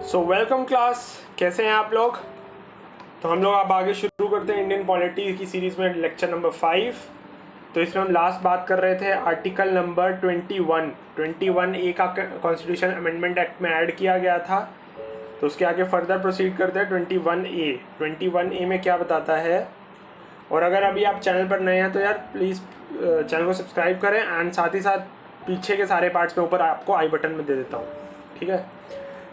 So welcome class, कैसे हैं आप लोग। तो हम लोग अब आगे शुरू करते हैं इंडियन पॉलिटी की सीरीज़ में लेक्चर नंबर 5। तो इसमें हम लास्ट बात कर रहे थे आर्टिकल नंबर 21 ए का कॉन्स्टिट्यूशन अमेंडमेंट एक्ट में ऐड किया गया था। तो उसके आगे फर्दर प्रोसीड करते हैं 21 ए में क्या बताता है। और अगर अभी आप चैनल पर नए हैं तो यार प्लीज़ चैनल को सब्सक्राइब करें एंड साथ ही साथ पीछे के सारे पार्ट्स में ऊपर आपको आई बटन में दे देता हूँ, ठीक है।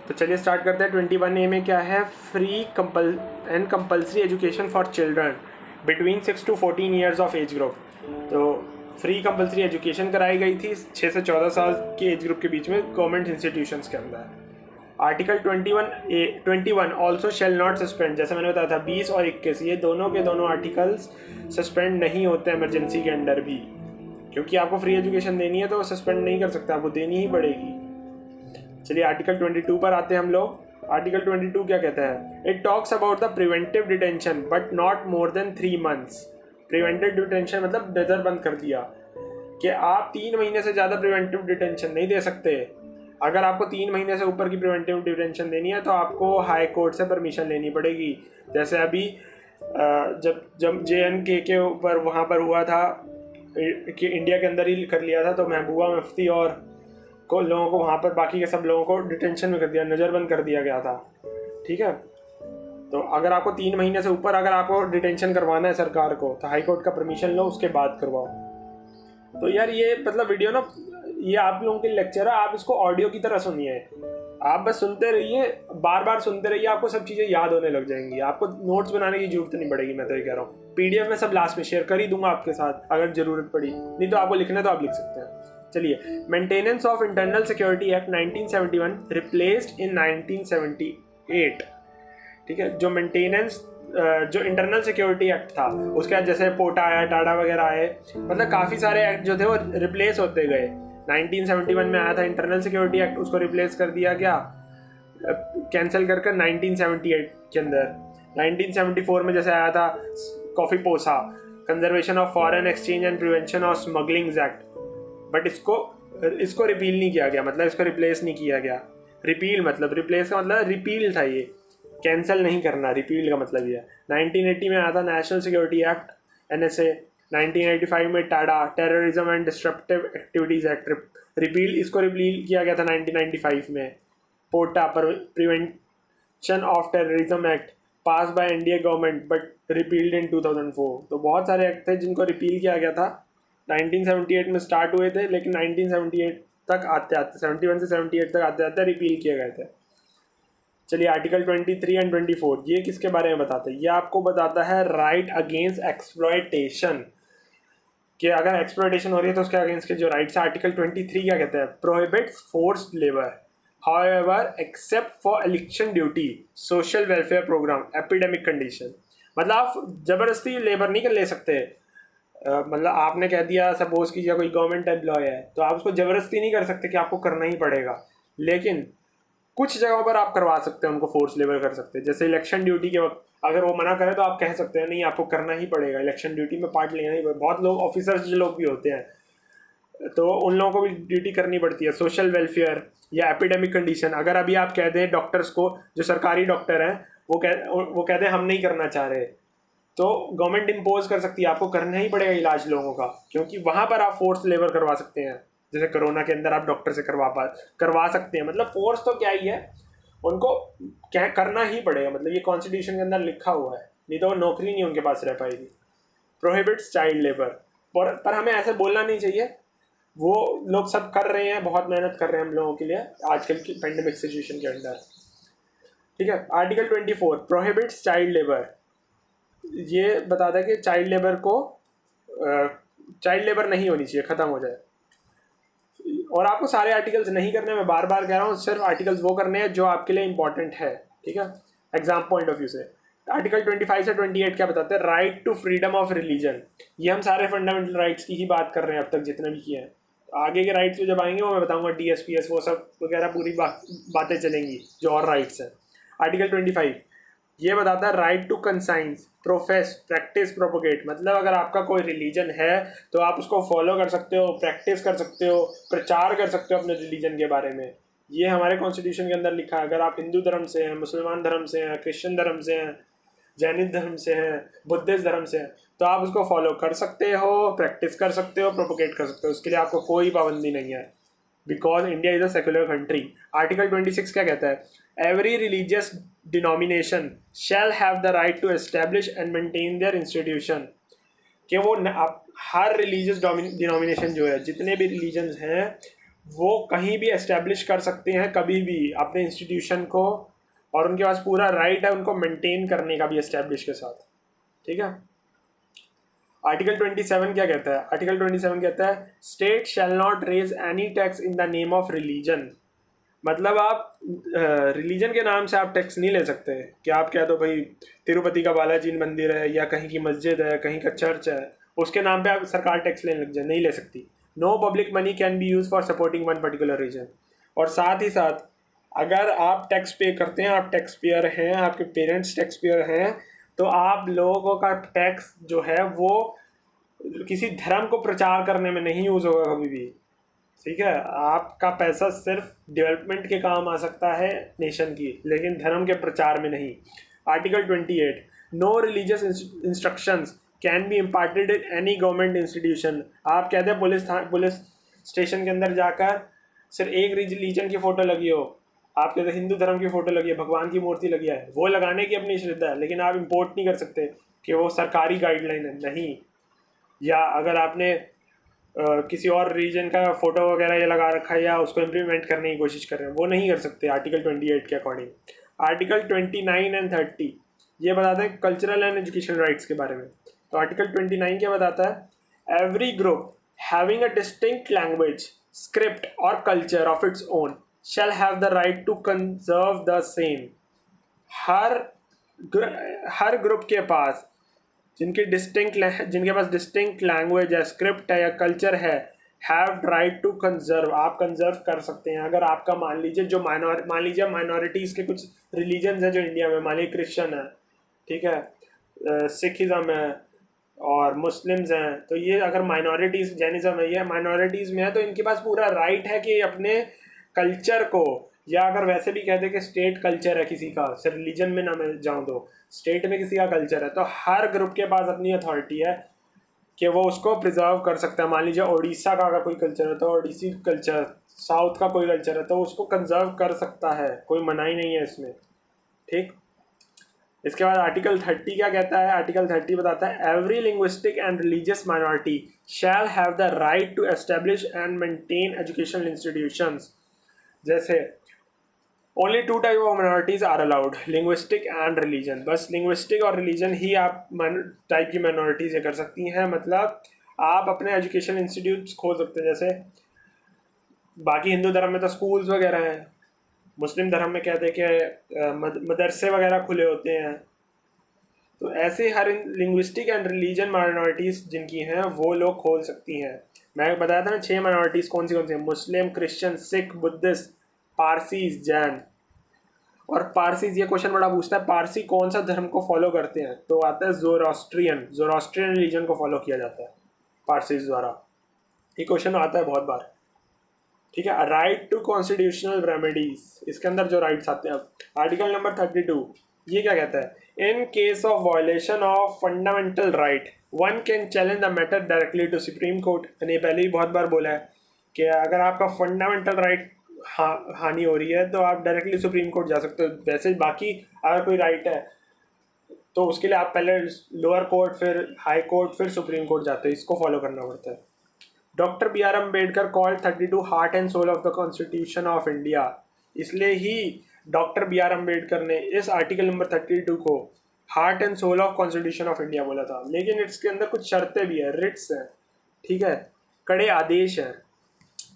तो चलिए स्टार्ट करते हैं। 21 ए में क्या है, free and compulsory education for children between 6 to 14 years of age group. तो फ्री कंपल्सरी एजुकेशन कराई गई थी 6 से 14 साल के एज ग्रुप के बीच में गवर्नमेंट इंस्टीट्यूशंस के अंदर। Article 21 also shall not suspend, जैसे मैंने बताया था 20 और 21 ये दोनों के दोनों आर्टिकल्स सस्पेंड नहीं होते इमरजेंसी के अंदर भी, क्योंकि आपको फ्री एजुकेशन देनी है तो सस्पेंड नहीं कर सकते, आपको देनी ही पड़ेगी। चलिए आर्टिकल 22 पर आते हैं हम लोग। आर्टिकल 22 क्या कहता है, it talks about the preventive detention but not more than 3 months। Preventive detention मतलब नजर बंद कर दिया कि आप 3 महीने से ज़्यादा प्रिवेंटिव डिटेंशन नहीं दे सकते। अगर आपको 3 महीने से ऊपर की प्रिवेंटिव डिटेंशन देनी है तो आपको हाई कोर्ट से परमिशन लेनी पड़ेगी। जैसे अभी जब JNK के ऊपर वहाँ पर हुआ था कि इंडिया के अंदर ही कर लिया था, तो महबूबा मुफ्ती और को लोगों को वहाँ पर बाकी के सब लोगों को डिटेंशन में कर दिया, नज़रबंद कर दिया गया था, ठीक है। तो अगर आपको 3 महीने से ऊपर अगर आपको डिटेंशन करवाना है सरकार को तो हाई कोर्ट का परमिशन लो, उसके बाद करवाओ। तो यार ये मतलब वीडियो ना, ये आप लोगों के लेक्चर है, आप इसको ऑडियो की तरह सुनिए। आप बस सुनते रहिए, बार बार सुनते रहिए, आपको सब चीज़ें याद होने लग जाएंगी, आपको नोट्स बनाने की जरूरत नहीं पड़ेगी। मैं तो ये कह रहा हूँ PDF में सब लास्ट में शेयर कर ही दूंगा आपके साथ अगर ज़रूरत पड़ी, नहीं तो आपको लिखना है तो आप लिख सकते हैं। चलिए, maintenance of internal security act 1971 replaced इन 1978, ठीक है। जो मेंटेनेंस जो इंटरनल सिक्योरिटी एक्ट था उसके बाद जैसे पोटा आया, टाडा वगैरह आए, मतलब काफ़ी सारे एक्ट जो थे वो रिप्लेस होते गए। 1971 में आया था इंटरनल सिक्योरिटी एक्ट, उसको रिप्लेस कर दिया गया, कैंसिल कर 1978 के अंदर। 1974 में जैसे आया था कॉफ़ी पोसा, conservation of foreign exchange and prevention of smuggling act, but इसको रिपील नहीं किया गया, मतलब इसको रिप्लेस नहीं किया गया। रिपील मतलब रिप्लेस का मतलब रिपील था, ये कैंसिल नहीं करना, रिपील का मतलब ये है। 1980 में आया था नेशनल सिक्योरिटी एक्ट NSA। 1985 में TADA, terrorism and disruptive activities act, repeal, इसको रिपील किया गया था 1995 में। पोटा पर prevention of terrorism act pass by India government but repealed in 2004। तो बहुत सारे एक्ट थे जिनको रिपील किया गया था, 1978 में स्टार्ट हुए थे, लेकिन 1978 तक आते आते 71 से 78 तक आते आते रिपील किए गए थे। चलिए आर्टिकल 23 एंड 24 ये किसके बारे में बताते हैं, ये आपको बताता है राइट अगेंस्ट एक्सप्लॉयटेशन, कि अगर एक्सप्लॉयटेशन हो रही है तो उसके अगेंस्ट के जो राइट्स है। आर्टिकल 23 क्या कहता है, prohibits forced labour however except for election duty, social welfare programme, epidemic condition. मतलब आप जबरदस्ती लेबर नहीं कर ले सकते। मतलब आपने कह दिया सपोज कीजिए कोई गवर्नमेंट एम्प्लॉय है तो आप उसको ज़बरदस्ती नहीं कर सकते कि आपको करना ही पड़ेगा, लेकिन कुछ जगहों पर आप करवा सकते हैं, उनको फोर्स लेबर कर सकते हैं। जैसे इलेक्शन ड्यूटी के वक्त अगर वो मना करे तो आप कह सकते हैं नहीं आपको करना ही पड़ेगा, इलेक्शन ड्यूटी में पार्ट लेना ही पड़ेगा। बहुत लोग ऑफिसर्स जो लोग भी होते हैं तो उन लोगों को भी ड्यूटी करनी पड़ती है। सोशल वेलफेयर या एपिडेमिक कंडीशन, अगर अभी आप कह दें डॉक्टर्स को, जो सरकारी डॉक्टर हैं वो कहते हैं हम नहीं करना चाह रहे, तो गवर्नमेंट इम्पोज कर सकती है, आपको करना ही पड़ेगा इलाज लोगों का, क्योंकि वहाँ पर आप फोर्स लेबर करवा सकते हैं। जैसे कोरोना के अंदर आप डॉक्टर से करवा सकते हैं, मतलब फोर्स तो क्या ही है, उनको क्या करना ही पड़ेगा, मतलब ये कॉन्स्टिट्यूशन के अंदर लिखा हुआ है, नहीं तो नौकरी नहीं उनके पास रह पाएगी। प्रोहिबिट्स चाइल्ड लेबर, पर हमें ऐसे बोलना नहीं चाहिए, वो लोग सब कर रहे हैं, बहुत मेहनत कर रहे हैं हम लोगों के लिए आजकल की पेंडेमिक सिचुएशन के अंदर, ठीक है। आर्टिकल 24 प्रोहिबिट्स चाइल्ड लेबर, ये बताता है कि चाइल्ड लेबर नहीं होनी चाहिए, ख़त्म हो जाए। और आपको सारे आर्टिकल्स नहीं करने, मैं बार बार कह रहा हूँ, सिर्फ आर्टिकल्स वो करने हैं जो आपके लिए इंपॉर्टेंट है, ठीक है, एग्जाम पॉइंट ऑफ व्यू से। आर्टिकल 25 से 28 क्या बताते हैं, right to freedom of religion. ये हम सारे फंडामेंटल राइट्स की ही बात कर रहे हैं अब तक जितने भी किए हैं। आगे के राइट्स जब आएंगे वो मैं बताऊंगा, DSPS वो सब वगैरह पूरी बातें चलेंगी जो और राइट्स हैं। आर्टिकल 25 ये बताता है right to conscience, profess, practice, propagate, मतलब अगर आपका कोई रिलीजन है तो आप उसको फॉलो कर सकते हो, प्रैक्टिस कर सकते हो, प्रचार कर सकते हो अपने रिलीजन के बारे में, ये हमारे कॉन्स्टिट्यूशन के अंदर लिखा है। अगर आप हिंदू धर्म से हैं, मुसलमान धर्म से हैं, क्रिश्चियन धर्म से हैं, जैनिक धर्म से हैं, बुद्धिस्ट धर्म से हैं, तो आप उसको फॉलो कर सकते हो, प्रैक्टिस कर सकते हो, प्रोपोगेट कर सकते हो, उसके लिए आपको कोई पाबंदी नहीं है, because India is a secular country. Article 26 क्या कहता है? Every religious denomination shall have the right to establish and maintain their institution. कि वो हर रिलीजियस डिनोमिनेशन जो है, जितने भी रिलीजन्स हैं, वो कहीं भी एस्टेब्लिश कर सकते हैं कभी भी अपने इंस्टीट्यूशन को, और उनके पास पूरा राइट है उनको मेंटेन करने का भी एस्टेब्लिश के साथ। ठीक है। आर्टिकल 27 क्या कहता है? आर्टिकल 27 कहता है state shall not raise any tax in the name of religion. मतलब आप रिलीजन के नाम से आप टैक्स नहीं ले सकते कि आप कह दो भाई तिरुपति का बालाजी मंदिर है या कहीं की मस्जिद है, कहीं का चर्च है, उसके नाम पे आप सरकार टैक्स लेने लग जाए, नहीं ले सकती। No public money can be use for supporting one particular reason. और साथ ही साथ अगर आप टैक्स पे करते हैं, आप टैक्स पेयर हैं, आपके पेरेंट्स टैक्स पेयर हैं, तो आप लोगों का टैक्स जो है वो किसी धर्म को प्रचार करने में नहीं यूज होगा कभी भी। ठीक है। आपका पैसा सिर्फ डेवलपमेंट के काम आ सकता है नेशन की, लेकिन धर्म के प्रचार में नहीं। Article 28 no religious instructions can be imparted in any government institution. आप कहते हैं पुलिस स्टेशन के अंदर जाकर सिर्फ एक रिलीजन की फ़ोटो लगी हो, आप कहते हैं हिंदू धर्म की फ़ोटो लगी है, भगवान की मूर्ति लगी है, वो लगाने की अपनी श्रद्धा है, लेकिन आप इम्पोर्ट नहीं कर सकते कि वो सरकारी गाइडलाइन है, नहीं। या अगर आपने किसी और रीजन का फोटो वगैरह ये लगा रखा है या उसको इम्प्लीमेंट करने की कोशिश कर रहे हैं, वो नहीं कर सकते आर्टिकल 28 के अकॉर्डिंग। आर्टिकल 29 एंड 30 ये बताते हैं कल्चरल एंड एजुकेशन राइट्स के बारे में। तो आर्टिकल 29 क्या बताता है? Every group having a distinct language, script और culture of its own shall have the right to conserve the same. हर ग्रुप के पास जिनके पास डिस्टिंक्ट लैंग्वेज है, स्क्रिप्ट है या कल्चर है, हैव राइट टू कंजर्व। आप कंजर्व कर सकते हैं। अगर आपका मान लीजिए माइनॉरिटीज़ के कुछ रिलीजन्स हैं जो इंडिया में, मान लीजिए क्रिश्चियन है, ठीक है, सिखिज़म है और मुस्लिम्स हैं, तो ये अगर माइनॉरिटीज़, जैनिज़्म है, ये माइनॉरिटीज़ में है, तो इनके पास पूरा राइट है कि अपने कल्चर को, या अगर वैसे भी कहते हैं कि स्टेट कल्चर है किसी का, सिर्फ रिलीजन में ना मैं जाऊँ तो स्टेट में किसी का कल्चर है, तो हर ग्रुप के पास अपनी अथॉरिटी है कि वो उसको प्रिजर्व कर सकता है। मान लीजिए उड़ीसा का अगर कोई कल्चर है तो ओडिसी कल्चर, साउथ का कोई कल्चर है तो उसको कंजर्व कर सकता है, कोई मनाही नहीं है इसमें। ठीक। इसके बाद आर्टिकल 30 क्या कहता है? आर्टिकल 30 बताता है every linguistic and religious minority shall have the right to establish and maintain educational institutions. जैसे only 2 type of minorities are allowed, linguistic and religion. बस लिंग्विस्टिक और रिलीजन ही आप टाइप की माइनॉरिटीज ये कर सकती हैं। मतलब आप अपने एजुकेशन इंस्टीट्यूट्स खोल सकते हैं। जैसे बाकी हिंदू धर्म में तो स्कूल्स वगैरह हैं, मुस्लिम धर्म में कहते हैं कि मदरसे वगैरह खुले होते हैं, तो ऐसे हर लिंग्विस्टिक एंड रिलीजन माइनॉरिटीज़ जिनकी हैं वो लोग खोल सकती हैं। मैं बताया था ना 6 माइनॉरिटीज़ कौन सी हैं? Muslim, Christian, Sikh, Buddhist, Parsis, Jain. और पारसीज, ये क्वेश्चन बड़ा पूछता है, पारसी कौन सा धर्म को फॉलो करते हैं? तो आता है जोरास्ट्रियन रिलीजन को फॉलो किया जाता है पारसीज द्वारा। ये क्वेश्चन आता है बहुत बार। ठीक है। राइट टू कॉन्स्टिट्यूशनल रेमेडीज, इसके अंदर जो राइट्स आते हैं, आर्टिकल नंबर 32 ये क्या कहता है? In case of violation of fundamental right one can challenge the matter directly to supreme court. मैंने पहले ही बहुत बार बोला है कि अगर आपका फंडामेंटल राइट हानि हो रही है तो आप डायरेक्टली सुप्रीम कोर्ट जा सकते हो। वैसे बाकी अगर कोई राइट है तो उसके लिए आप पहले लोअर कोर्ट, फिर हाई कोर्ट, फिर सुप्रीम कोर्ट जाते हो, इसको फॉलो करना पड़ता है। Doctor B R Ambedkar called 32 heart and soul of the constitution of India. इसलिए ही डॉक्टर बी आर अम्बेडकर ने इस आर्टिकल नंबर 32 को heart and soul of constitution of India बोला था। लेकिन इसके अंदर कुछ शर्तें भी है, रिट्स हैं, ठीक है, कड़े आदेश हैं,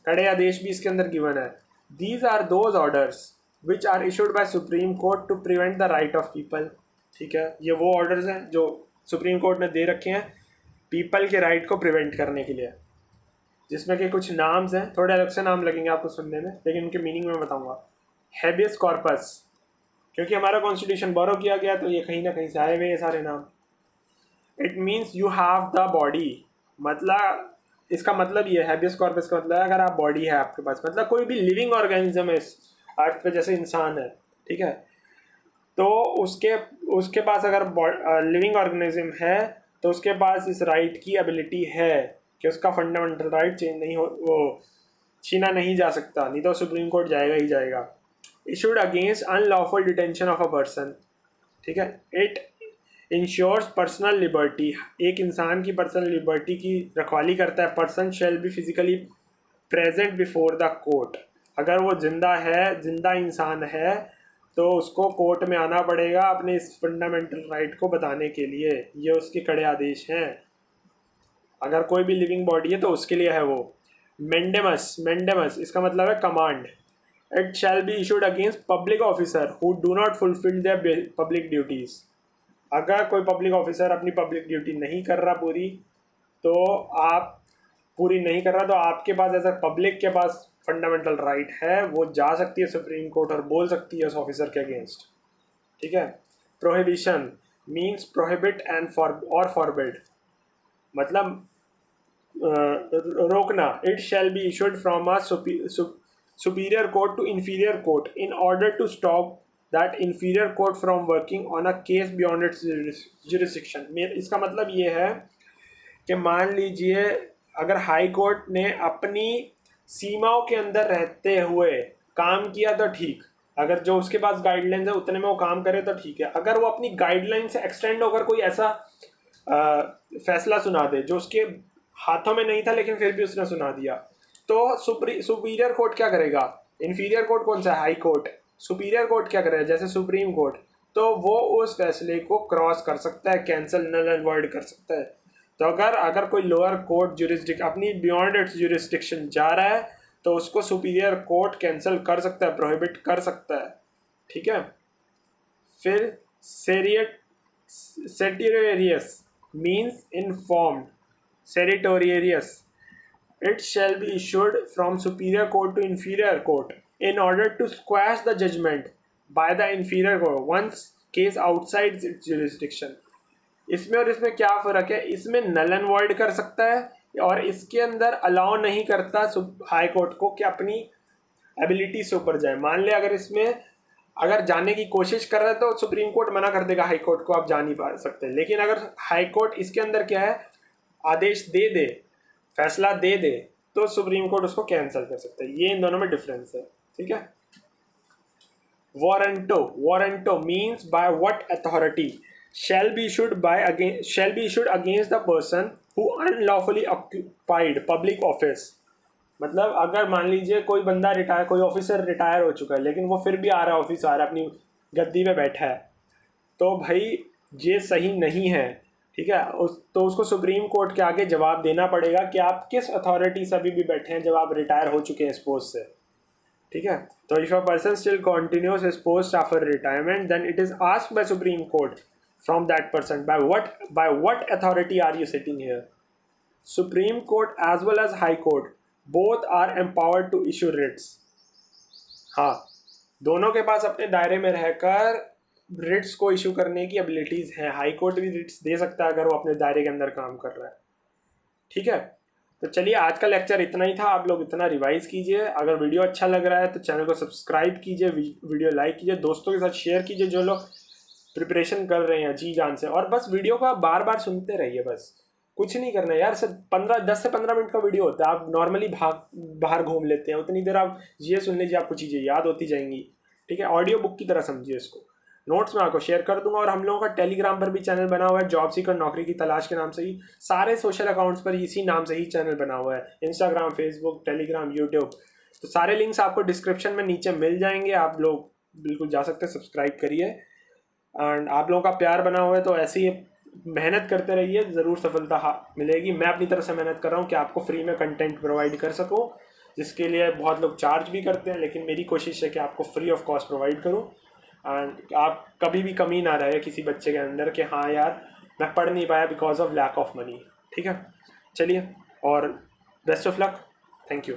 कड़े आदेश भी इसके अंदर गिवन है। These are those orders which are issued by supreme court to prevent the right of people. ठीक है, ये वो ऑर्डर्स हैं जो सुप्रीम कोर्ट ने दे रखे हैं पीपल के राइट को प्रिवेंट करने के लिए, जिसमें कि कुछ नाम्स हैं, थोड़े अलग से नाम लगेंगे आपको सुनने में, लेकिन उनके मीनिंग में बताऊंगा। हैबियस कॉर्पस, क्योंकि हमारा कॉन्स्टिट्यूशन बोरो किया गया तो ये कहीं ना कहीं से आए हुए ये सारे नाम। It means you have the body, मतलब इसका मतलब ये हैबियस कॉर्पस का मतलब है अगर आप बॉडी है आपके पास, मतलब कोई भी लिविंग ऑर्गेनिज्म है इस अर्थ पे, जैसे इंसान है, ठीक है, तो उसके उसके पास अगर लिविंग ऑर्गेनिज्म है तो उसके पास इस राइट की एबिलिटी है कि उसका फंडामेंटल राइट चेंज नहीं हो, वो छीना नहीं जा सकता, नहीं तो सुप्रीम कोर्ट जाएगा ही जाएगा। Issued against unlawful detention of a person, ठीक है। इट इंश्योर्स पर्सनल लिबर्टी, एक इंसान की पर्सनल लिबर्टी की रखवाली करता है। Person shall be physically present before the court, अगर वो जिंदा है, जिंदा इंसान है, तो उसको कोर्ट में आना पड़ेगा अपने इस फंडामेंटल राइट को बताने के लिए। ये उसके कड़े आदेश हैं। अगर कोई भी लिविंग बॉडी है तो उसके लिए है वो। मेंडेमस, मेंडेमस इसका मतलब है command. It shall be issued against public officer who do not fulfil there public duties, अगर कोई पब्लिक ऑफिसर अपनी पब्लिक ड्यूटी नहीं कर रहा पूरी, तो आप पूरी नहीं कर रहा तो आपके पास, ऐसा पब्लिक के पास फंडामेंटल राइट है, वो जा सकती है सुप्रीम कोर्ट और बोल सकती है उस ऑफिसर के अगेंस्ट, ठीक है। Prohibition means prohibit and forbid, मतलब रोकना। It shall be issued from a superior court to inferior court in order to stop that inferior court from working on a case beyond its jurisdiction. इसका मतलब ये है कि मान लीजिए अगर हाई कोर्ट ने अपनी सीमाओं के अंदर रहते हुए काम किया तो ठीक, अगर जो उसके पास गाइडलाइंस है उतने में वो काम करे तो ठीक है। अगर वो अपनी गाइडलाइन से एक्सटेंड होकर कोई ऐसा फैसला सुना दे जो उसके हाथों में नहीं था लेकिन फिर भी उसने सुना दिया, तो सुपीरियर कोर्ट क्या करेगा? इंफीरियर कोर्ट कौन सा है? High court. सुपीरियर कोर्ट क्या करेगा? जैसे सुप्रीम कोर्ट, तो वो उस फैसले को क्रॉस कर सकता है, कैंसिल, नल एंड वॉइड कर सकता है। तो अगर कोई लोअर कोर्ट जुरिस्डिक्शन अपनी बियॉन्ड इट्स जुरिस्डिक्शन जा रहा है तो उसको सुपीरियर कोर्ट कैंसिल कर सकता है, प्रोहिबिट कर सकता है, ठीक है। फिर certiorari means informed, certiorari. It shall be issued from superior court to inferior court in order to squash the judgment by the inferior court once case outside its jurisdiction। इसमें और इसमें क्या फ़र्क है? इसमें नल एंड वॉइड कर सकता है और इसके अंदर अलाउ नहीं करता हाई कोर्ट को कि अपनी एबिलिटी से ऊपर जाए। मान ले अगर इसमें अगर जाने की कोशिश कर रहा है तो सुप्रीम कोर्ट मना कर देगा हाई कोर्ट को, आप जा नहीं पा सकते। लेकिन अगर हाई कोर्ट इसके अंदर क्या है, आदेश दे दे, फैसला दे दे, तो सुप्रीम कोर्ट उसको कैंसिल कर सकता है। ये इन दोनों में डिफरेंस है, ठीक है। Warranto means by what authority shall be issued against the person who unlawfully occupied public office। मतलब अगर मान लीजिए कोई बंदा कोई ऑफिसर रिटायर हो चुका है लेकिन वो फिर भी आ रहा है ऑफिस, आ रहा है, अपनी गद्दी पे बैठा है, तो भाई ये सही नहीं है, ठीक है। तो उसको सुप्रीम कोर्ट के आगे जवाब देना पड़ेगा कि आप किस अथॉरिटी से अभी भी बैठे हैं जब आप रिटायर हो चुके हैं इस पोस्ट से, ठीक है। तो if a person still continues his post after retirement then it is asked by supreme court from that person, by what authority are you sitting here? Supreme Court as well as High Court both are empowered to issue writs। हाँ, दोनों के पास अपने दायरे में रहकर Ritz को issue करने की एबिलिटीज है। हाई कोर्ट भी रिट्स दे सकता है अगर वो अपने दायरे के अंदर काम कर रहा है, ठीक है। तो चलिए, आज का लेक्चर इतना ही था। आप लोग इतना रिवाइज कीजिए। अगर वीडियो अच्छा लग रहा है तो चैनल को सब्सक्राइब कीजिए, वीडियो लाइक कीजिए, दोस्तों के साथ शेयर कीजिए जो लोग प्रिपरेशन कर रहे हैं जी जान से। और बस वीडियो को आप बार बार सुनते रहिए, बस कुछ नहीं करना यार। सिर्फ 10 से 15 मिनट का वीडियो होता है। आप नॉर्मली बाहर घूम लेते हैं, उतनी देर आप ये सुन लीजिए, आपको चीज़ें याद होती जाएंगी, ठीक है। ऑडियो बुक की तरह समझिए इसको। नोट्स में आपको शेयर कर दूंगा। और हम लोगों का टेलीग्राम पर भी चैनल बना हुआ है, जॉब सीकर नौकरी की तलाश के नाम से ही। सारे सोशल अकाउंट्स पर इसी नाम से ही चैनल बना हुआ है, इंस्टाग्राम, फेसबुक, टेलीग्राम, यूट्यूब। तो सारे लिंक्स आपको डिस्क्रिप्शन में नीचे मिल जाएंगे, आप लोग बिल्कुल जा सकते हैं, सब्सक्राइब करिए। एंड आप लोगों का प्यार बना हुआ है तो ऐसे ही मेहनत करते रहिए, ज़रूर सफलता मिलेगी। मैं अपनी तरफ से मेहनत कर रहा हूँ कि आपको फ्री में कंटेंट प्रोवाइड कर सकूँ, जिसके लिए बहुत लोग चार्ज भी करते हैं, लेकिन मेरी कोशिश है कि आपको फ्री ऑफ कॉस्ट प्रोवाइड करूँ। एंड आप कभी भी कमी ना रहे किसी बच्चे के अंदर कि हाँ यार मैं पढ़ नहीं पाया because of lack of money, ठीक है। चलिए, और best of luck, thank you.